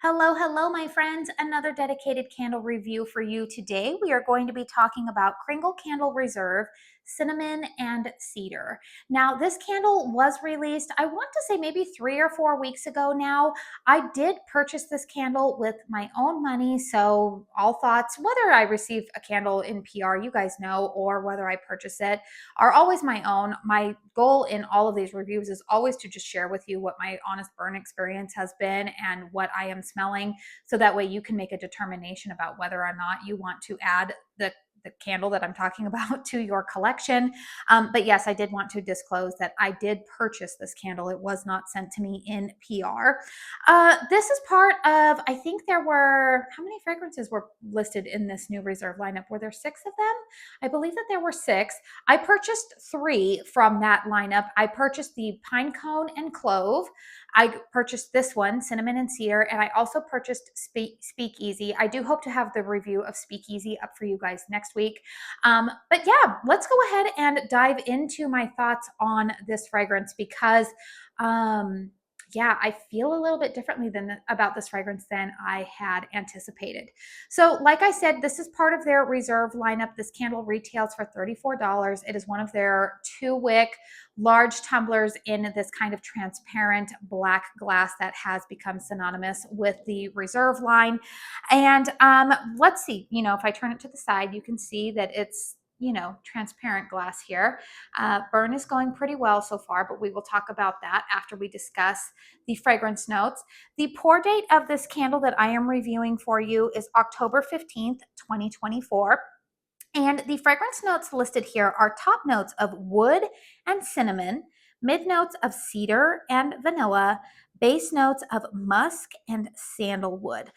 Hello, hello, my friends. Another dedicated candle review for you today. We are going to be talking about Kringle Candle Reserve, Cinnamon, and Cedar. Now, this candle was released, I want to say maybe 3 or 4 weeks ago now. I did purchase this candle with my own money, so all thoughts, whether I receive a candle in PR, you guys know, or whether I purchase it, are always my own. My goal in all of these reviews is always to just share with you what my honest burn experience has been and what I am smelling, so that way you can make a determination about whether or not you want to add the candle that I'm talking about to your collection. But yes, I did want to disclose that I did purchase this candle. It was not sent to me in PR. This is part of, I think there were, how many fragrances were listed in this new reserve lineup? Were there 6 of them? I believe that there were 6. I purchased 3 from that lineup. I purchased the pine cone and clove. I purchased this one, cinnamon and cedar, and I also purchased Speakeasy. I do hope to have the review of Speakeasy up for you guys next week. But yeah, let's go ahead and dive into my thoughts on this fragrance because yeah, I feel a little bit differently about this fragrance than I had anticipated. So, like I said, this is part of their reserve lineup. This candle retails for $34. It is one of their 2-wick large tumblers in this kind of transparent black glass that has become synonymous with the reserve line. And let's see, if I turn it to the side, you can see that it's transparent glass here. Burn is going pretty well so far, but we will talk about that after we discuss the fragrance notes. The pour date of this candle that I am reviewing for you is October 15th, 2024. And the fragrance notes listed here are top notes of wood and cinnamon, mid notes of cedar and vanilla, base notes of musk and sandalwood.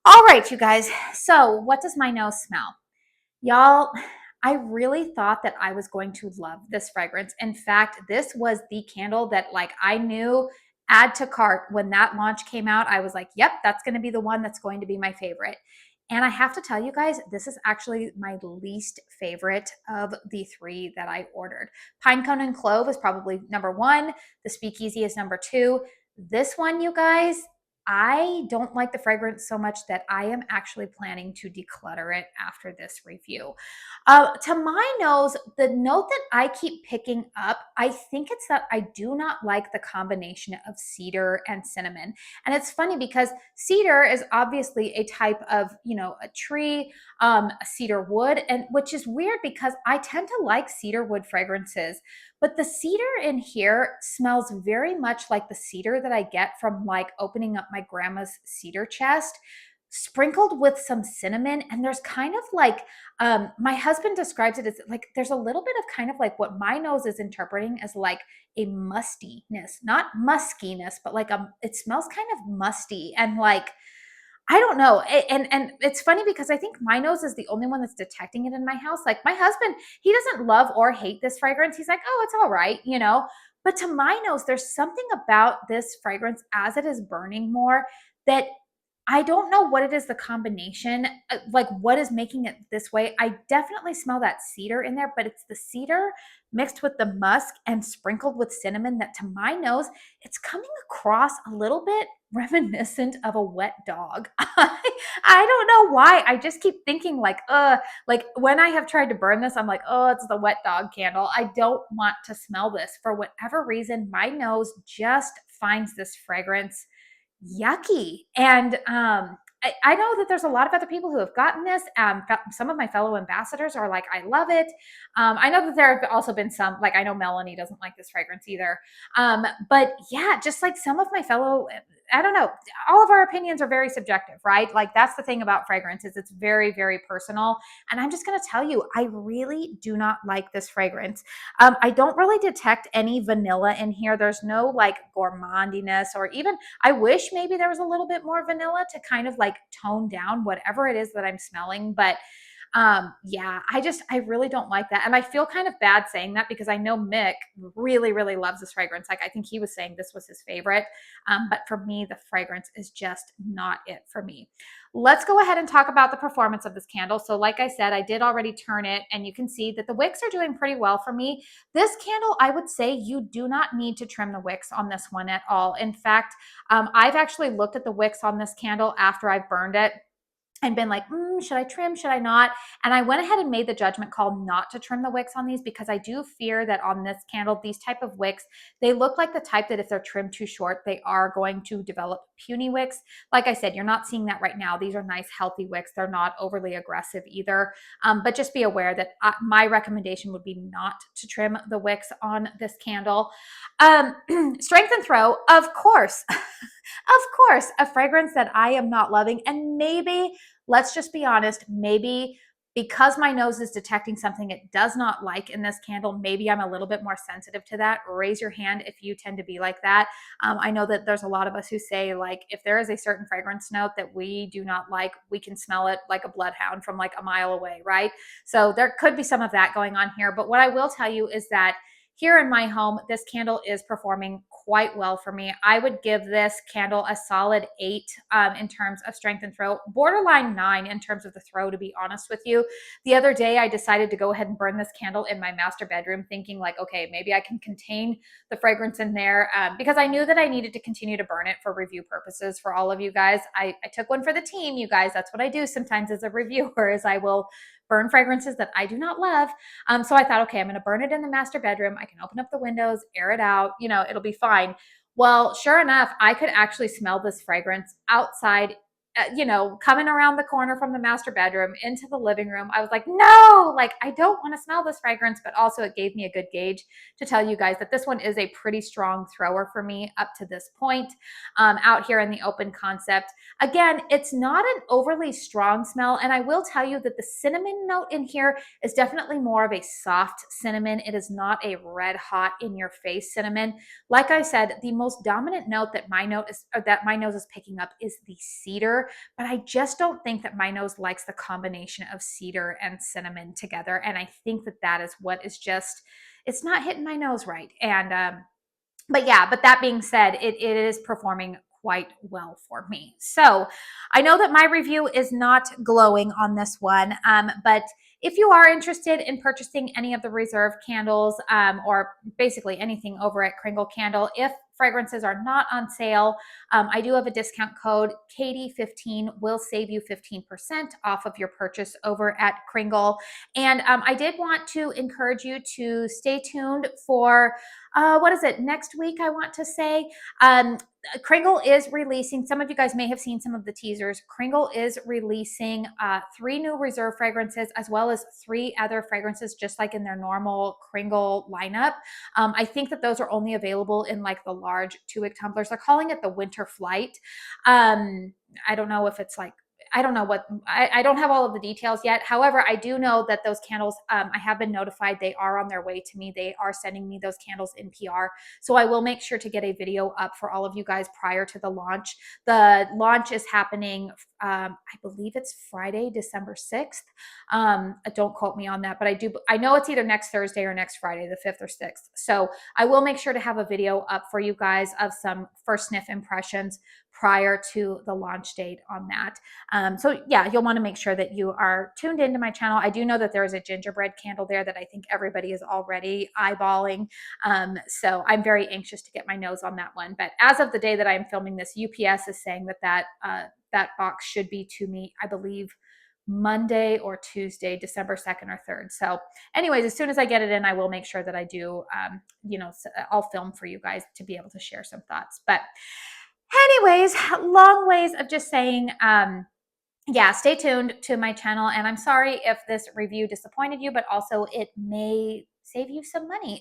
All right, you guys. So, what does my nose smell? Y'all, I really thought that I was going to love this fragrance. In fact, this was the candle that I knew add to cart when that launch came out. I was like, yep, that's going to be the one that's going to be my favorite. And I have to tell you guys, this is actually my least favorite of the 3 that I ordered. Pinecone and Clove is probably number 1. The Speakeasy is number 2. This one, you guys, I don't like the fragrance so much that I am actually planning to declutter it after this review. To my nose, the note that I keep picking up, I think it's that I do not like the combination of cedar and cinnamon. And it's funny because cedar is obviously a type of, a tree, a cedar wood, and which is weird because I tend to like cedar wood fragrances. But the cedar in here smells very much like the cedar that I get from opening up my grandma's cedar chest, sprinkled with some cinnamon. And there's kind of my husband describes it as there's a little bit of kind of what my nose is interpreting as a mustiness, not muskiness, but it smells kind of musty and I don't know. And it's funny because I think my nose is the only one that's detecting it in my house. Like my husband, he doesn't love or hate this fragrance. He's like, oh, it's all right. But to my nose, there's something about this fragrance as it is burning more that I don't know what it is, the combination, what is making it this way. I definitely smell that cedar in there, but it's the cedar mixed with the musk and sprinkled with cinnamon that to my nose, it's coming across a little bit reminiscent of a wet dog. I don't know why. I just keep thinking when I have tried to burn this, I'm like, oh, it's the wet dog candle. I don't want to smell this. For whatever reason, my nose just finds this fragrance yucky. And I know that there's a lot of other people who have gotten this. Some of my fellow ambassadors are like, I love it. I know that there have also been some, I know Melanie doesn't like this fragrance either. But yeah, just some of my fellow, I don't know, all of our opinions are very subjective, right? That's the thing about fragrances. It's very, very personal. And I'm just going to tell you, I really do not like this fragrance. I don't really detect any vanilla in here. There's no gourmandiness, or even I wish maybe there was a little bit more vanilla to kind of tone down whatever it is that I'm smelling. But Yeah, I really don't like that. And I feel kind of bad saying that because I know Mick really, really loves this fragrance. Like I think he was saying this was his favorite. But for me, the fragrance is just not it for me. Let's go ahead and talk about the performance of this candle. So like I said, I did already turn it and you can see that the wicks are doing pretty well for me. This candle, I would say you do not need to trim the wicks on this one at all. In fact, I've actually looked at the wicks on this candle after I've burned it and been like, should I trim? Should I not? And I went ahead and made the judgment call not to trim the wicks on these because I do fear that on this candle, these type of wicks, they look like the type that if they're trimmed too short, they are going to develop puny wicks. Like I said, you're not seeing that right now. These are nice, healthy wicks. They're not overly aggressive either. But just be aware that my recommendation would be not to trim the wicks on this candle. Strength and throw, of course. Of course, a fragrance that I am not loving. And maybe, let's just be honest, maybe because my nose is detecting something it does not like in this candle, maybe I'm a little bit more sensitive to that. Raise your hand if you tend to be like that. I know that there's a lot of us who say, like, if there is a certain fragrance note that we do not like, we can smell it like a bloodhound from like a mile away, right? So there could be some of that going on here. But what I will tell you is that here in my home, this candle is performing quite well for me. I would give this candle a solid 8 in terms of strength and throw, borderline 9 in terms of the throw, to be honest with you. The other day, I decided to go ahead and burn this candle in my master bedroom, thinking like, okay, maybe I can contain the fragrance in there because I knew that I needed to continue to burn it for review purposes for all of you guys. I took one for the team, you guys. That's what I do sometimes as a reviewer is I will burn fragrances that I do not love. So I thought, okay, I'm going to burn it in the master bedroom. I can open up the windows, air it out, it'll be fine. Well, sure enough, I could actually smell this fragrance outside, coming around the corner from the master bedroom into the living room. I was like, no, like I don't want to smell this fragrance, but also it gave me a good gauge to tell you guys that this one is a pretty strong thrower for me up to this point out here in the open concept. Again, it's not an overly strong smell. And I will tell you that the cinnamon note in here is definitely more of a soft cinnamon. It is not a red hot in your face cinnamon. Like I said, the most dominant note that my nose is picking up is the cedar, but I just don't think that my nose likes the combination of cedar and cinnamon together. And I think that that is what is just, it's not hitting my nose right. And but that being said, it is performing quite well for me. So I know that my review is not glowing on this one, but if you are interested in purchasing any of the Reserve candles or basically anything over at Kringle Candle, if fragrances are not on sale, I do have a discount code. Katie15 will save you 15% off of your purchase over at Kringle. And I did want to encourage you to stay tuned for what is it, next week, I want to say. Kringle is releasing, some of you guys may have seen some of the teasers. Kringle is releasing 3 new Reserve fragrances as well as 3 other fragrances, just like in their normal Kringle lineup. I think that those are only available in like the large 2-wick tumblers. They're calling it the Winter Flight. I don't know if it's like, I don't know what, I don't have all of the details yet. However, I do know that those candles, I have been notified they are on their way to me. They are sending me those candles in PR. So I will make sure to get a video up for all of you guys prior to the launch. The launch is happening, I believe it's Friday, December 6th. Don't quote me on that, but I know it's either next Thursday or next Friday, the 5th or 6th. So I will make sure to have a video up for you guys of some first sniff impressions prior to the launch date on that. So yeah, you'll want to make sure that you are tuned into my channel. I do know that there is a gingerbread candle there that I think everybody is already eyeballing. So I'm very anxious to get my nose on that one. But as of the day that I'm filming this, UPS is saying that box should be to me, I believe, Monday or Tuesday, December 2nd or 3rd. So anyways, as soon as I get it in, I will make sure that I do, I'll film for you guys to be able to share some thoughts. But anyways, long ways of just saying, yeah, stay tuned to my channel. And I'm sorry if this review disappointed you, but also it may save you some money.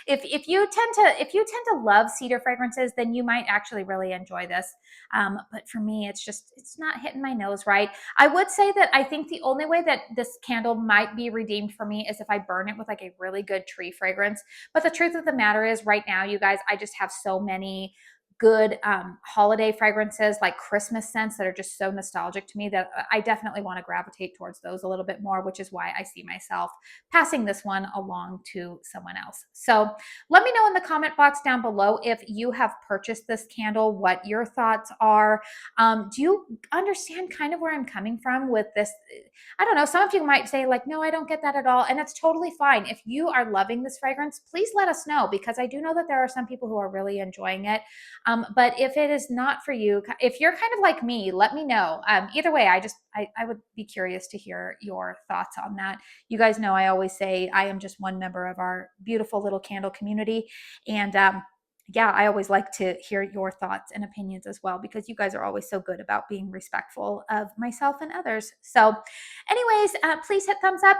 If you tend to love cedar fragrances, then you might actually really enjoy this. But for me, it's not hitting my nose right. I would say that I think the only way that this candle might be redeemed for me is if I burn it with like a really good tree fragrance. But the truth of the matter is right now, you guys, I just have so many good holiday fragrances like Christmas scents that are just so nostalgic to me that I definitely want to gravitate towards those a little bit more, which is why I see myself passing this one along to someone else. So let me know in the comment box down below if you have purchased this candle, what your thoughts are. Do you understand kind of where I'm coming from with this? I don't know. Some of you might say, like, no, I don't get that at all. And it's totally fine. If you are loving this fragrance, please let us know, because I do know that there are some people who are really enjoying it. But if it is not for you, if you're kind of like me, let me know. Either way, I would be curious to hear your thoughts on that. You guys know I always say I am just one member of our beautiful little candle community. And yeah, I always like to hear your thoughts and opinions as well, because you guys are always so good about being respectful of myself and others. So anyways, please hit thumbs up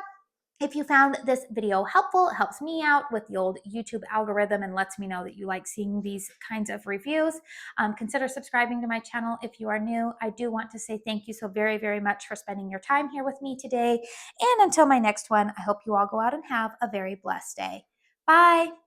if you found this video helpful. It helps me out with the old YouTube algorithm and lets me know that you like seeing these kinds of reviews. Consider subscribing to my channel if you are new. I do want to say thank you so very, very much for spending your time here with me today. And until my next one, I hope you all go out and have a very blessed day. Bye.